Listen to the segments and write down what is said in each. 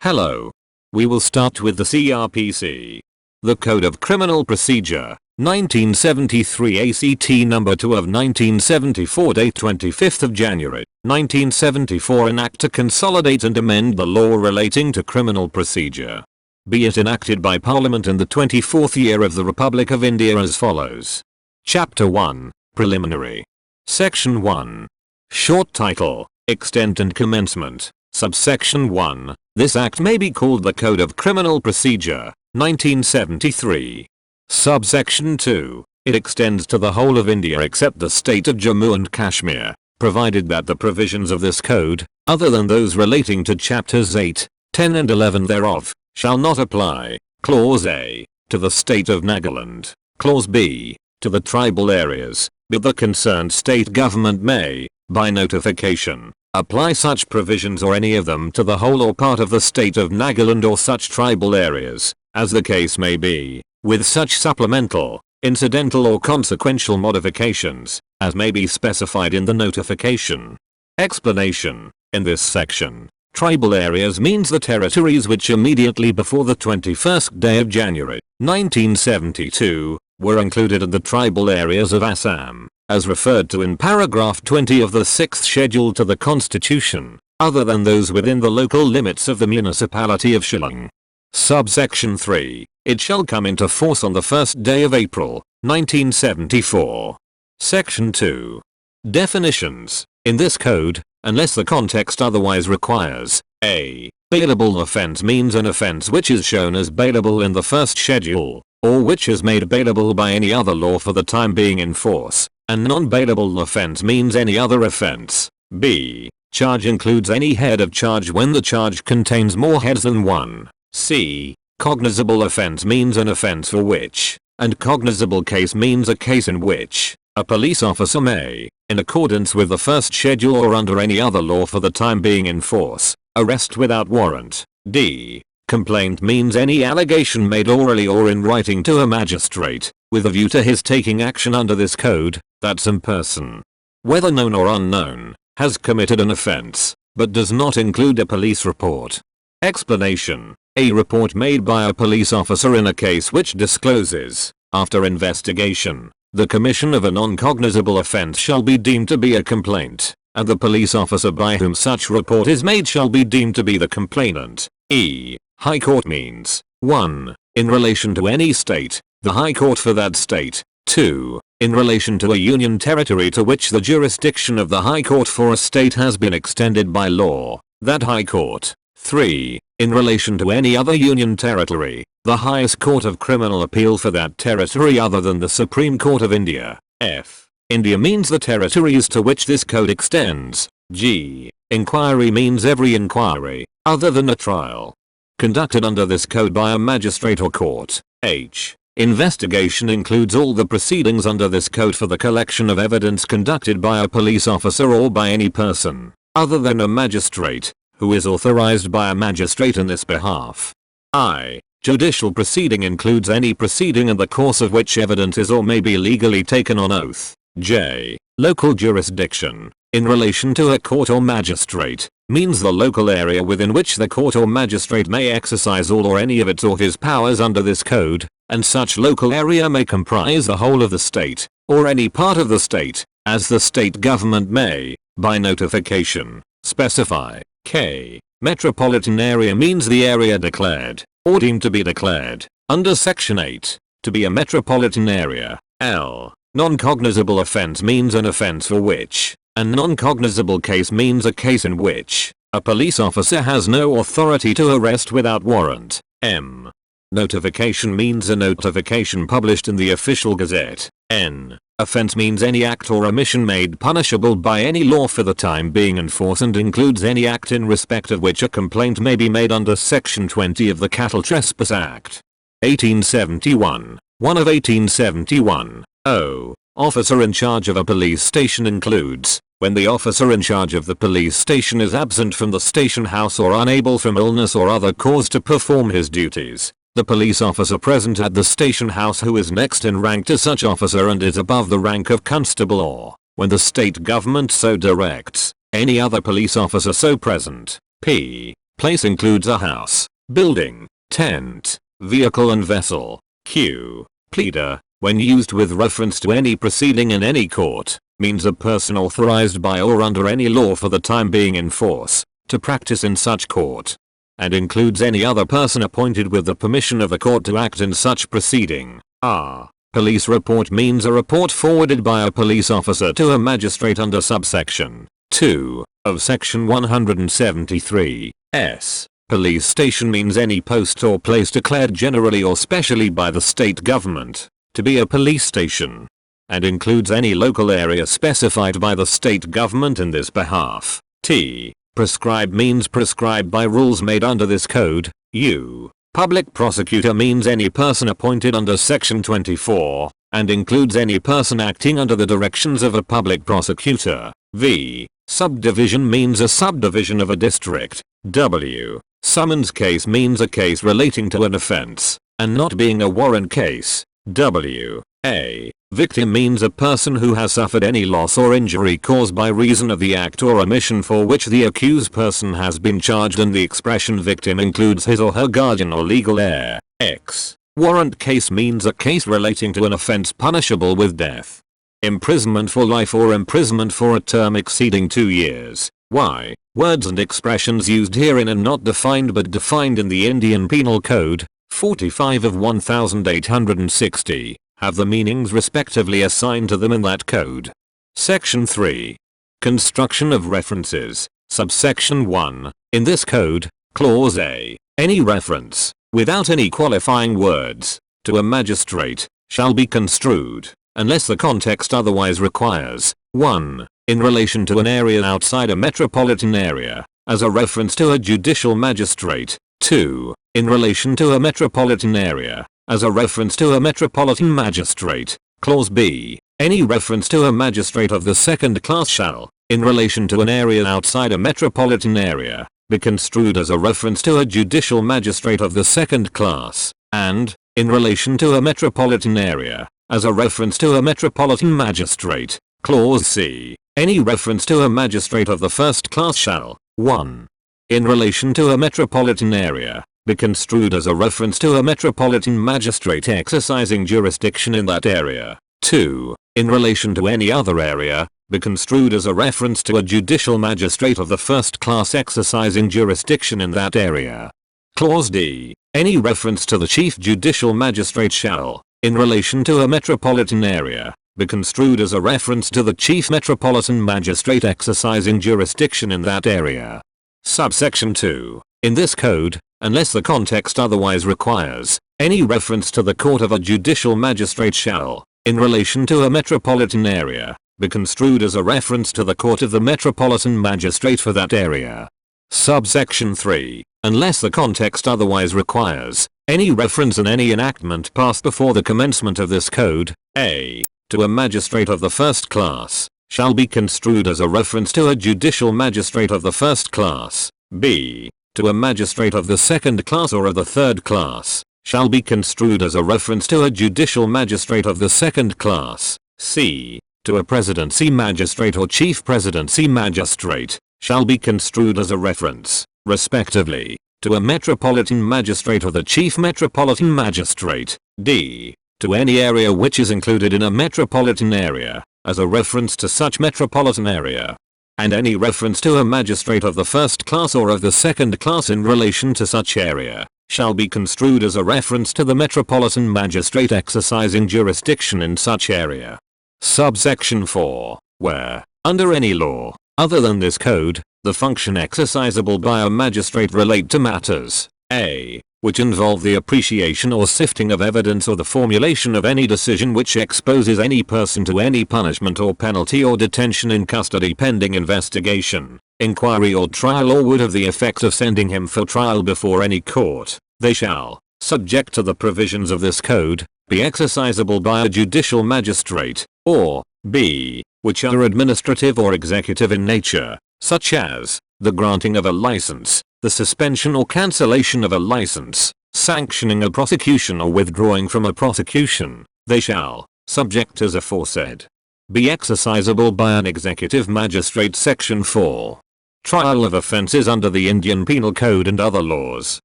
Hello. We will start with the CrPC. The Code of Criminal Procedure, 1973 ACT number 2 of 1974, date 25th of January, 1974, an act to consolidate and amend the law relating to criminal procedure. Be it enacted by Parliament in the 24th year of the Republic of India as follows. Chapter 1, Preliminary. Section 1. Short title, Extent and Commencement. Subsection 1. This act may be called the Code of Criminal Procedure, 1973. Subsection 2. It extends to the whole of India except the state of Jammu and Kashmir, provided that the provisions of this code, other than those relating to chapters 8, 10 and 11 thereof, shall not apply. Clause A. To the state of Nagaland. Clause B. To the tribal areas, but the concerned state government may, by notification, apply such provisions or any of them to the whole or part of the state of Nagaland or such tribal areas, as the case may be, with such supplemental, incidental or consequential modifications, as may be specified in the notification. Explanation. In this section, tribal areas means the territories which immediately before the 21st day of January, 1972, were included in the tribal areas of Assam, as referred to in paragraph 20 of the 6th schedule to the Constitution, other than those within the local limits of the municipality of Shillong. Subsection 3. It shall come into force on the 1st day of April, 1974. Section 2. Definitions. In this code, unless the context otherwise requires, a bailable offense means an offense which is shown as bailable in the first schedule, or which is made bailable by any other law for the time being in force. A non-bailable offense means any other offense. B. Charge includes any head of charge when the charge contains more heads than one. C. Cognizable offense means an offense for which, and cognizable case means a case in which, a police officer may, in accordance with the first schedule or under any other law for the time being in force, arrest without warrant. D. Complaint means any allegation made orally or in writing to a magistrate, with a view to his taking action under this code, that some person, whether known or unknown, has committed an offense, but does not include a police report. Explanation. A report made by a police officer in a case which discloses, after investigation, the commission of a non-cognizable offense shall be deemed to be a complaint, and the police officer by whom such report is made shall be deemed to be the complainant. E. High Court means 1. In relation to any state, the High Court for that state. 2. In relation to a union territory to which the jurisdiction of the High Court for a state has been extended by law, that High Court. 3. In relation to any other union territory, the highest court of criminal appeal for that territory other than the Supreme Court of India. F. India means the territories to which this code extends. G. Inquiry means every inquiry, other than a trial, conducted under this code by a magistrate or court. H. Investigation includes all the proceedings under this code for the collection of evidence conducted by a police officer or by any person, other than a magistrate, who is authorized by a magistrate in this behalf. I. Judicial proceeding includes any proceeding in the course of which evidence is or may be legally taken on oath. J. Local jurisdiction, in relation to a court or magistrate, means the local area within which the court or magistrate may exercise all or any of its or his powers under this code, and such local area may comprise the whole of the state, or any part of the state, as the state government may, by notification, specify. K. Metropolitan area means the area declared, or deemed to be declared, under Section 8, to be a metropolitan area. L. Non-cognizable offense means an offense for which, and non-cognizable case means a case in which, a police officer has no authority to arrest without warrant. M. Notification means a notification published in the official gazette. N. Offense means any act or omission made punishable by any law for the time being in force and includes any act in respect of which a complaint may be made under Section 20 of the Cattle Trespass Act. 1871. 1 of 1871. O. Officer in charge of a police station includes, when the officer in charge of the police station is absent from the station house or unable from illness or other cause to perform his duties, the police officer present at the station house who is next in rank to such officer and is above the rank of constable or, when the state government so directs, any other police officer so present. P. Place includes a house, building, tent, vehicle and vessel. Q. Pleader, when used with reference to any proceeding in any court, means a person authorized by or under any law for the time being in force, to practice in such court. And includes any other person appointed with the permission of a court to act in such proceeding. R. Police report means a report forwarded by a police officer to a magistrate under subsection 2 of section 173. S. Police station means any post or place declared generally or specially by the state government to be a police station, and includes any local area specified by the state government in this behalf. T. Prescribed means prescribed by rules made under this code. U. Public prosecutor means any person appointed under section 24, and includes any person acting under the directions of a public prosecutor. V. Subdivision means a subdivision of a district. W. Summons case means a case relating to an offense, and not being a warrant case. W. A. Victim means a person who has suffered any loss or injury caused by reason of the act or omission for which the accused person has been charged, and the expression victim includes his or her guardian or legal heir. X. Warrant case means a case relating to an offense punishable with death, imprisonment for life, or imprisonment for a term exceeding 2 years. Y. Words and expressions used herein are not defined but defined in the Indian Penal Code, 45 of 1860, have the meanings respectively assigned to them in that code. Section 3. Construction of references. Subsection 1. In this code, Clause A. Any reference, without any qualifying words, to a magistrate, shall be construed, unless the context otherwise requires. 1. In relation to an area outside a metropolitan area, as a reference to a judicial magistrate. 2. In relation to a metropolitan area, as a reference to a metropolitan magistrate. Clause B. Any reference to a magistrate of the second class shall, in relation to an area outside a metropolitan area, be construed as a reference to a judicial magistrate of the second class, and, in relation to a metropolitan area, as a reference to a metropolitan magistrate. Clause C. Any reference to a magistrate of the first class shall, 1. In relation to a metropolitan area, be construed as a reference to a metropolitan magistrate exercising jurisdiction in that area. 2. In relation to any other area, be construed as a reference to a judicial magistrate of the first class exercising jurisdiction in that area. Clause D. Any reference to the chief judicial magistrate shall, in relation to a metropolitan area, be construed as a reference to the chief metropolitan magistrate exercising jurisdiction in that area. Subsection 2. In this code, unless the context otherwise requires, any reference to the court of a judicial magistrate shall, in relation to a metropolitan area, be construed as a reference to the court of the metropolitan magistrate for that area. Subsection 3. Unless the context otherwise requires, any reference in any enactment passed before the commencement of this code, a. to a magistrate of the first class, shall be construed as a reference to a judicial magistrate of the first class. B. To a magistrate of the second class or of the third class, shall be construed as a reference to a judicial magistrate of the second class. C. To a presidency magistrate or chief presidency magistrate, shall be construed as a reference, respectively, to a metropolitan magistrate or the chief metropolitan magistrate. D. To any area which is included in a metropolitan area, as a reference to such metropolitan area. And any reference to a magistrate of the first class or of the second class in relation to such area, shall be construed as a reference to the metropolitan magistrate exercising jurisdiction in such area. Subsection 4. Where, under any law, other than this code, the function exercisable by a magistrate relate to matters, a. which involve the appreciation or sifting of evidence or the formulation of any decision which exposes any person to any punishment or penalty or detention in custody pending investigation, inquiry or trial, or would have the effect of sending him for trial before any court, they shall, subject to the provisions of this code, be exercisable by a judicial magistrate, or b. which are administrative or executive in nature, such as the granting of a license, the suspension or cancellation of a license, sanctioning a prosecution or withdrawing from a prosecution. They shall, subject as aforesaid, be exercisable by an executive magistrate. Section 4. Trial of offences under the Indian Penal Code and other laws.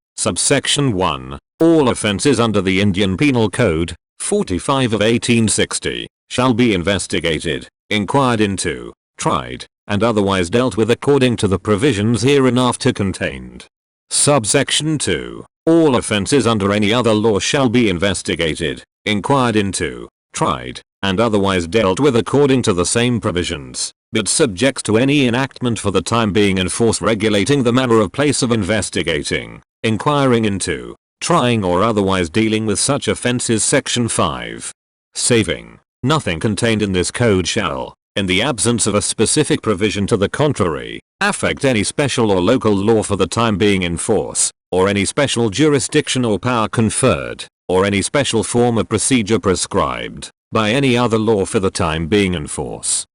Subsection 1. All offences under the Indian Penal Code, 45 of 1860, shall be investigated, inquired into, tried, and otherwise dealt with according to the provisions hereinafter contained. Subsection 2. All offences under any other law shall be investigated, inquired into, tried, and otherwise dealt with according to the same provisions, but subject to any enactment for the time being in force regulating the manner or place of investigating, inquiring into, trying or otherwise dealing with such offences. Section 5. Saving. Nothing contained in this code shall, in the absence of a specific provision to the contrary, affect any special or local law for the time being in force, or any special jurisdiction or power conferred, or any special form of procedure prescribed by any other law for the time being in force.